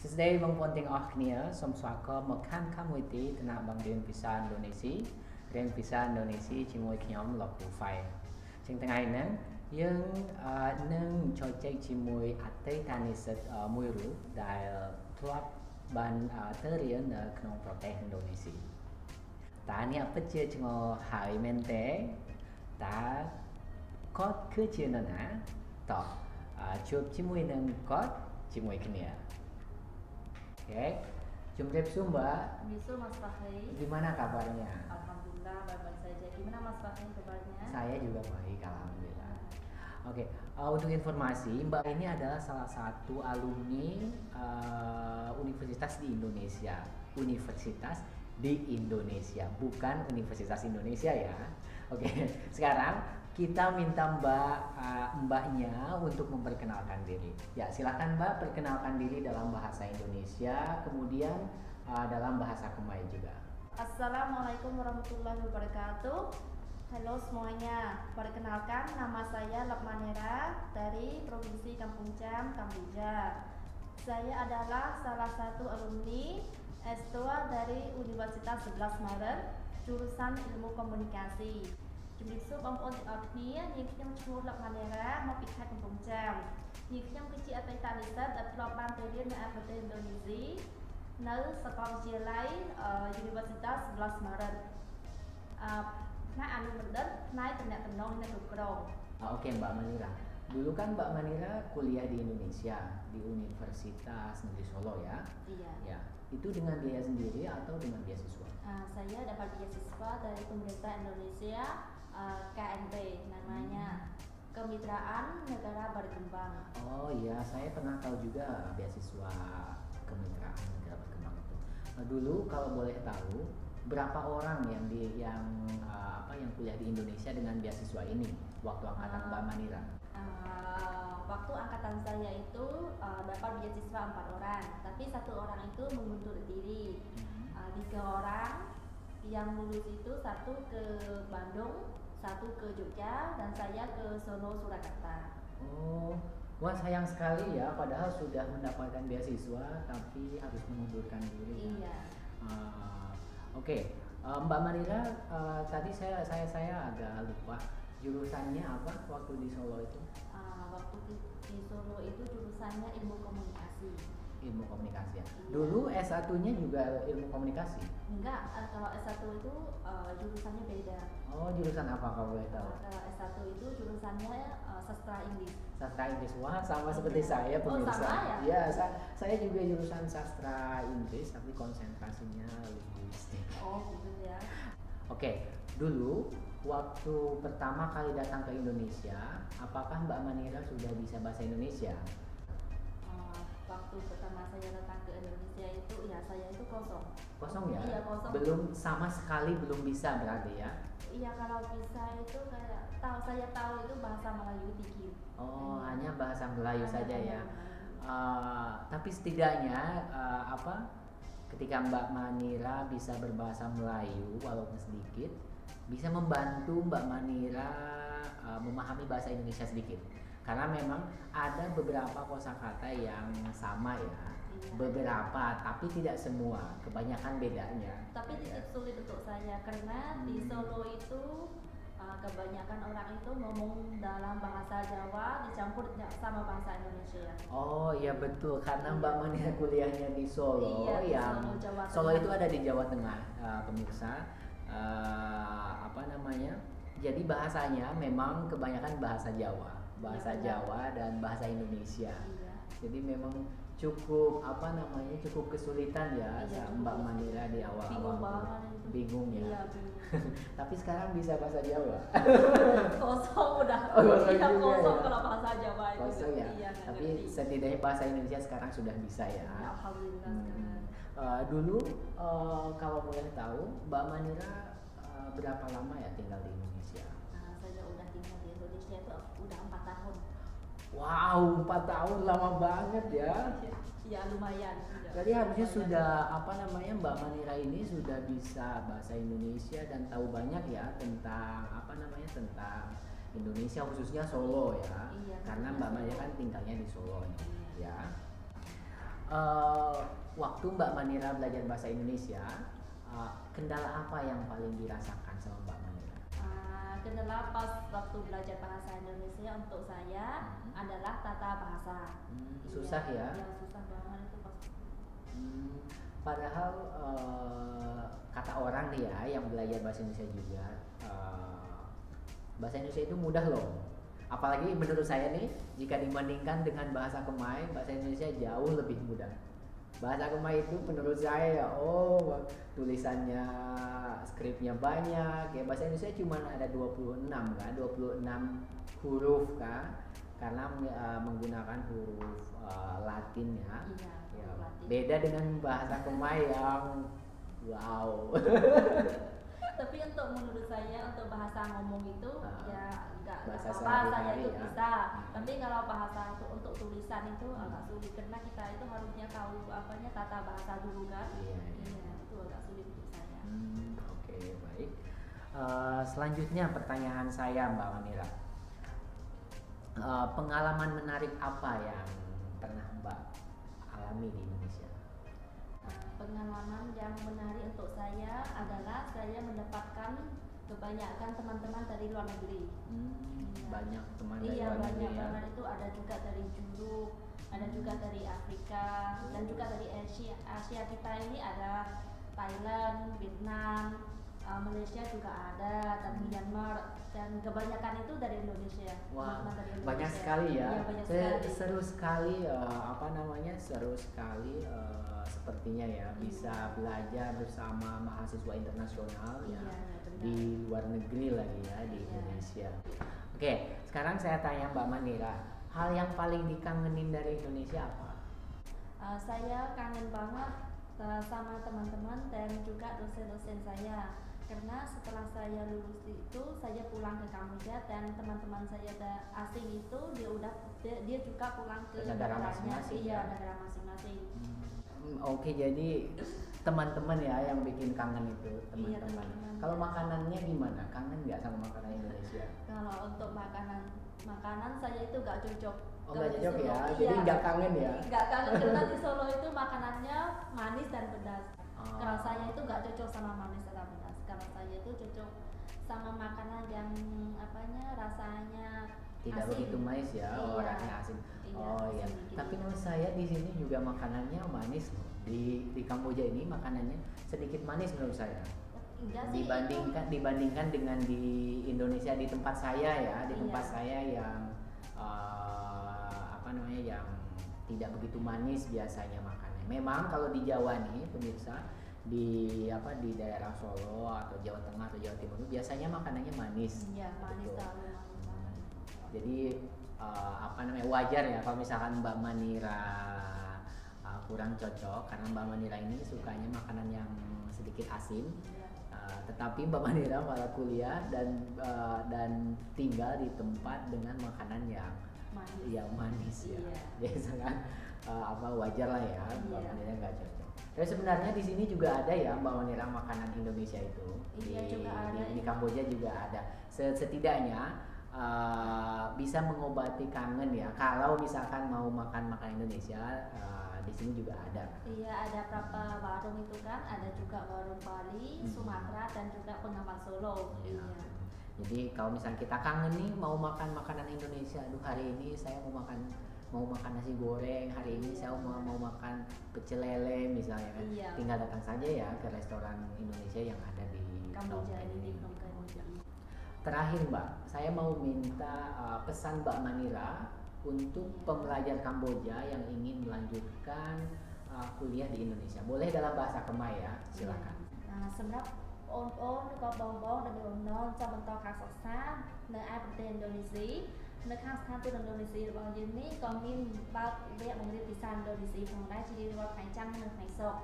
Today bang puan ting ah knia som swakaមកខានខាមួយទីតំណាក់បងរៀនភាសាឥណ្ឌូនេស៊ីរៀនភាសាឥណ្ឌូនេស៊ីជាមួយខ្ញុំលោកគ្រូហ្វៃចឹងថ្ងៃហ្នឹងយើងនឹងជជែកជាមួយអតីតនិស្សិតមួយរូបដែលធ្លាប់បានទៅរៀននៅក្នុងប្រទេសឥណ្ឌូនេស៊ីតើអ្នកពិតជាឆ្ងល់ហើយមែនទេតើគាត់គឺជានរណាតោះជួបជាមួយនឹងគាត់ជាមួយគ្នា Oke, Jumrepsu Mbak. Bisu Mas Fahri. Gimana kabarnya? Alhamdulillah baik-baik saja. Gimana Mas Fahri kabarnya? Saya juga baik, alhamdulillah. Oke, untuk informasi, Mbak ini adalah salah satu alumni universitas di Indonesia. Universitas di Indonesia, bukan Universitas Indonesia ya. Oke, sekarang kita minta mbaknya untuk memperkenalkan diri. Ya, silakan Mbak perkenalkan diri dalam bahasa Indonesia, kemudian dalam bahasa Khmer juga. Assalamualaikum warahmatullahi wabarakatuh. Halo semuanya, perkenalkan nama saya Lokmanera dari Provinsi Kampung Cham, Kamboja. Saya adalah salah satu alumni S2 dari Universitas 11 Maret, jurusan Ilmu Komunikasi. ជំរាបសួរបងប្អូនទាំងអស់គ្នានាងខ្ញុំឈ្មោះលោកម៉ាណេរ៉ាមកពីខេត្តកំពង់ចាមនាងខ្ញុំគឺជាអតីតនិស្សិតដែលធ្លាប់បានទៅរៀននៅប្រទេសឥណ្ឌូនេស៊ីនៅសាកលវិទ្យាល័យ Universitas 11 Maret ផ្នែកអនុបណ្ឌិតផ្នែកទំនាក់ទំនងនិងគ្រប់គ្រង Oke Mbak Manira, dulu kan Mbak Manira kuliah di Indonesia di Universitas Negeri Solo ya? Iya. Ya, itu dengan biaya sendiri atau dengan beasiswa? Saya dapat beasiswa dari pemerintah Indonesia, KNB namanya, Kemitraan Negara Berkembang. Oh iya, saya pernah tahu juga beasiswa Kemitraan Negara Berkembang itu. Dulu kalau boleh tahu berapa orang yang kuliah di Indonesia dengan beasiswa ini waktu angkatan Mbak Manira? Waktu angkatan saya itu dapat beasiswa 4 orang, tapi 1 orang itu mengundur diri. 3 orang yang lulus itu 1 ke Bandung, 1 ke Jogja, dan saya ke Solo, Surakarta. Oh, wah sayang sekali ya, padahal sudah mendapatkan beasiswa tapi harus mengundurkan diri. Iya. Oke, Mbak Manira, tadi saya agak lupa jurusannya apa waktu di Solo itu? Waktu di Solo itu jurusannya Ilmu Komunikasi. Ilmu komunikasi ya. Iya. Dulu S1-nya juga ilmu komunikasi? Enggak, kalau S1 itu jurusannya beda. Oh, jurusan apa kalau boleh tahu? Kalau S1 itu jurusannya sastra Inggris. Sastra Inggris. Wah, sama seperti saya pemirsa. Sama ya? Iya, saya juga jurusan sastra Inggris tapi konsentrasinya linguistik. Oh, gitu ya. Oke, dulu waktu pertama kali datang ke Indonesia, apakah Mbak Manira sudah bisa bahasa Indonesia? Waktu pertama saya datang ke Indonesia itu ya saya itu kosong. Kosong ya? Iya, kosong. Belum sama sekali belum bisa berarti ya? Iya, kalau bisa itu kayak saya tahu itu bahasa Melayu dikit. Oh, hanya bahasa Melayu Hanya saja ya. Melayu. Tapi setidaknya ketika Mbak Manira bisa berbahasa Melayu walaupun sedikit, bisa membantu Mbak Manira memahami bahasa Indonesia sedikit. Karena memang ada beberapa kosakata yang sama ya, Iya. beberapa tapi tidak semua, kebanyakan bedanya. Tapi ya. itu sulit untuk saya karena di Solo itu kebanyakan orang itu ngomong dalam bahasa Jawa dicampur sama bahasa Indonesia. Oh iya betul, karena Iya. Mbak Manira kuliahnya di Solo, Iya, di yang Solo, Jawa Solo Tengah. itu ada di Jawa Tengah, pemirsa. Jadi bahasanya memang kebanyakan bahasa Jawa, bahasa Iya, Jawa dan bahasa Indonesia. Iya. Jadi memang cukup cukup kesulitan ya Iya, Mbak Manira di awal-awal. Bingung banget itu. Bingung ya. Iya, bingung. Tapi sekarang bisa bahasa Jawa. Kosong udah. Oh, kosong Iya, juga kosong ya. kalau bahasa Jawa itu. Kosong ya. Iya, nggak Tapi ngerti. setidaknya bahasa Indonesia sekarang sudah bisa ya. Ya, alhamdulillah sekarang. Dulu kalau boleh tahu Mbak Manira berapa lama ya tinggal di Indonesia? Saya udah tinggal di Indonesia itu udah 4 tahun. Wow, 4 tahun lama banget ya. Ya lumayan. Jadi harusnya sudah Mbak Manira ini sudah bisa bahasa Indonesia dan tahu banyak ya tentang tentang Indonesia khususnya Solo ya. Iya, Karena khususnya Mbak Manira Solo. kan tinggalnya di Solo nih, ya. uh, waktu Mbak Manira belajar bahasa Indonesia, kendala apa yang paling dirasakan sama Mbak Manira? Kendala pas waktu belajar bahasa Indonesia untuk saya adalah tata bahasa. Susah ya? Iya, susah banget itu pas. Padahal kata orang nih ya yang belajar bahasa Indonesia juga, bahasa Indonesia itu mudah loh. Apalagi menurut saya nih, jika dibandingkan dengan bahasa Khmer, bahasa Indonesia jauh lebih mudah. Bahasa Khmer itu menurut saya tulisannya, skripnya banyak. Ya bahasa Indonesia cuma ada 26 kan, 26 huruf kan. Karena menggunakan huruf Latin ya. Iya, Ya, Latin. beda dengan bahasa Khmer yang wow. Tapi untuk menurut saya untuk bahasa ngomong itu ya nggak bahasa apa-apa, saya sehari-hari itu ya. bisa. Tapi kalau bahasa untuk tulisan itu agak sulit karena kita itu harusnya tahu apanya tata bahasa dulu kan. Iya. Itu agak sulit untuk saya. Oke, baik. Selanjutnya pertanyaan saya Mbak Manira. Pengalaman menarik apa yang pernah Mbak alami di Indonesia? Pengalaman yang menarik untuk saya adalah saya mendapatkan kebanyakan teman-teman dari luar negeri. Banyak teman dari Iya, luar negeri banyak ya. banget itu ada juga dari Juru, ada juga dari Afrika, dan juga dari Asia. Asia kita ini ada Thailand, Vietnam, Malaysia juga ada, dan Myanmar, dan kebanyakan itu dari Indonesia. Wah, Teman-teman dari Indonesia. banyak sekali ya. Iya, banyak sekali. Seru sekali seru sekali sepertinya ya bisa belajar bersama mahasiswa internasional ya Iya, benar. di luar negeri lagi ya di Iya. Indonesia. Oke, sekarang saya tanya Mbak Manira, hal yang paling dikangenin dari Indonesia apa? Saya kangen banget sama teman-teman dan juga dosen-dosen saya. Karena setelah saya lulus itu saya pulang ke Kamboja dan teman-teman saya asing itu dia juga pulang ke Negara negaranya. masing-masing Iya, ya? negara masing-masing. Oke, jadi teman-teman ya yang bikin kangen itu Iya, teman-teman. teman-teman. Kalau makanannya gimana? Kangen nggak sama makanan Indonesia? Kalau untuk makanan saya itu gak cocok. Oh, Kalau nggak di cocok Solo, ya? iya. Jadi nggak kangen ya? Nggak kangen karena di Solo itu makanannya manis dan pedas. Oh. Kalau saya itu nggak cocok sama manis dan pedas. Kalau saya itu cocok sama makanan yang rasanya Tidak asin. begitu manis ya, Iya. orangnya asin. Iya, Oh iya. asin dikit. Tapi menurut saya di sini juga makanannya manis loh. Di Kamboja ini makanannya sedikit manis menurut saya. Enggak sih, Dibandingkan dengan di Indonesia di tempat saya ya, di tempat Iya. saya yang yang tidak begitu manis biasanya makannya. Memang kalau di Jawa nih pemirsa di daerah Solo atau Jawa Tengah atau Jawa Timur itu biasanya makanannya manis. Iya, manis Betul. terlalu manis banget. Jadi wajar ya kalau misalkan Mbak Manira kurang cocok karena Mbak Manira ini sukanya makanan yang sedikit asin. Iya. Tetapi Mbak Manira malah kuliah dan tinggal di tempat dengan makanan yang manis ya. Iya. Jadi sangat wajar lah ya Mbak Iya. Manira nggak cocok. Tapi sebenarnya di sini juga ada ya Mbak Manira makanan Indonesia itu. Iya, juga ada. Di Kamboja juga ada. Setidaknya bisa mengobati kangen ya. Kalau misalkan mau makan makanan Indonesia di sini juga ada. Iya, ada berapa warung itu kan, ada juga warung Bali, Sumatera, dan juga Pengamal Solo. Iya. Iya. Jadi kalau misalnya kita kangen nih mau makan makanan Indonesia, aduh hari ini saya mau makan nasi goreng, hari ini saya mau makan pecel lele misalnya kan, Iya. tinggal datang saja ya ke restoran Indonesia yang ada di Kamboja Phnom Penh ini di ini. Phnom Penh. Terakhir Mbak, saya mau minta pesan Mbak Manira untuk pembelajar Kamboja yang ingin melanjutkan kuliah di Indonesia. Boleh dalam bahasa Khmer ya, silakan. សម្រាប់បងប្អូនឬក៏បងៗដែលមានបំណងចង់បន្តការសិក្សានៅឯប្រទេសឥណ្ឌូនេស៊ីនៅខាងស្ថានទូតឥណ្ឌូនេស៊ីរបស់យើងនេះក៏មានបើកវគ្គបង្រៀនភាសាឥណ្ឌូនេស៊ីផងដែរជារៀងរាល់ថ្ងៃច័ន្ទនិងថ្ងៃសុក្រ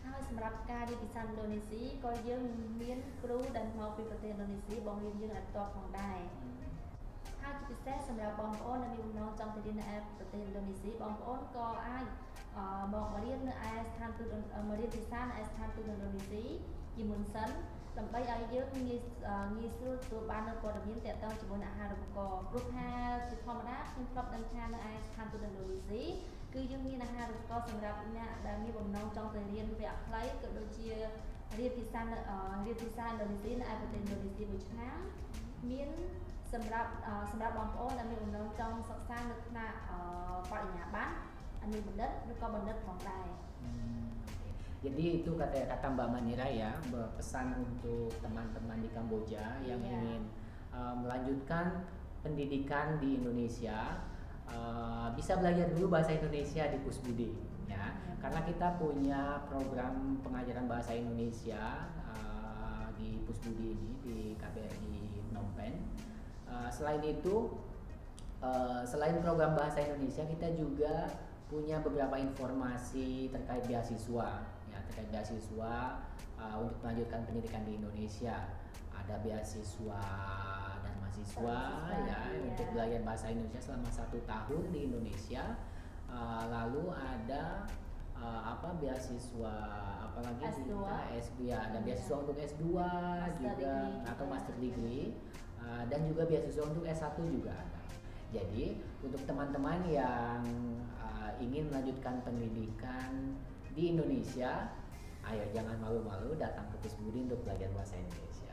ហើយសម្រាប់ការរៀនភាសាឥណ្ឌូនេស៊ីក៏យើងមានគ្រូដែលមកពីប្រទេសឥណ្ឌូនេស៊ីបង្រៀនយើងឲ្យផ្ទាល់ផងដែរហើយជាពិសេសសម្រាប់បងប្អូនដែលមានបំណងចង់ទៅរៀននៅឯប្រទេសឥណ្ឌូនេស៊ីបងប្អូនក៏អាចមករៀននៅឯស្ថានទូតមករៀនភាសានៅឯស្ថានទូតឥណ្ឌូនេស៊ីជាមុនសិនដើម្បីឲ្យយើងងាយស្រួលទទួលបាននូវព័ត៌មានទាក់ទងជាមួយនឹងអាហារូបករណ៍ព្រោះថាជាធម្មតាខ្ញុំធ្លាប់ដឹងថានៅឯស្ថានទូតឥណ្ឌូនេស៊ី គឺយើងមានអាហារូបករណ៍សម្រាប់អ្នកដែលមានបំណងចង់ទៅរៀនវគ្គខ្លីក៏ដូចជារៀនភាសាឥណ្ឌូនេស៊ីនៅឯប្រទេសឥណ្ឌូនេស៊ីមួយឆ្នាំមានសម្រាប់បងប្អូនដែលមានបំណងចង់សិក្សានៅថ្នាក់បរិញ្ញាបត្រអនុបណ្ឌិតឬក៏បណ្ឌិតផងដែរ Jadi itu kata Mbak Manira ya, pesan untuk teman-teman di Kamboja yang ingin melanjutkan pendidikan di Indonesia, bisa belajar dulu bahasa Indonesia di Pusbudi ya, karena kita punya program pengajaran bahasa Indonesia di Pusbudi ini di KBRI Phnom Penh. Selain itu, selain program bahasa Indonesia, kita juga punya beberapa informasi terkait beasiswa ya, terkait beasiswa untuk melanjutkan pendidikan di Indonesia. Ada beasiswa dan mahasiswa ya untuk belajar bahasa Indonesia selama 1 tahun di Indonesia. Lalu ada beasiswa apalagi S2. S2 ya, ada beasiswa untuk S2 juga atau master degree, dan juga beasiswa untuk S1 juga ada. Jadi untuk teman-teman yang ingin melanjutkan pendidikan di Indonesia, ayo jangan malu-malu datang ke Pusbudi untuk belajar bahasa Indonesia.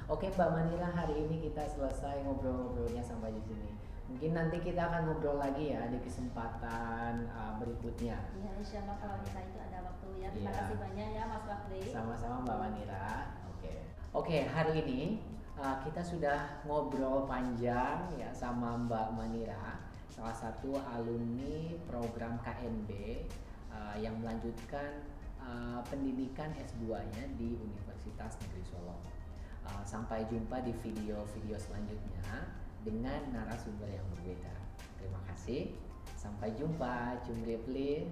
Oke Mbak Manira, hari ini kita selesai ngobrol-ngobrolnya sampai di sini. Mungkin nanti kita akan ngobrol lagi ya di kesempatan berikutnya. Ya, insya Allah kalau kita itu ada waktu ya. Terima kasih banyak ya Mas Fakri. Sama-sama Mbak Manira. Oke, hari ini kita sudah ngobrol panjang ya sama Mbak Manira, salah satu alumni program KNB yang melanjutkan pendidikan S2-nya di Universitas Negeri Solo. Sampai jumpa di video-video selanjutnya dengan narasumber yang berbeda. Terima kasih. Sampai jumpa. Cumripli.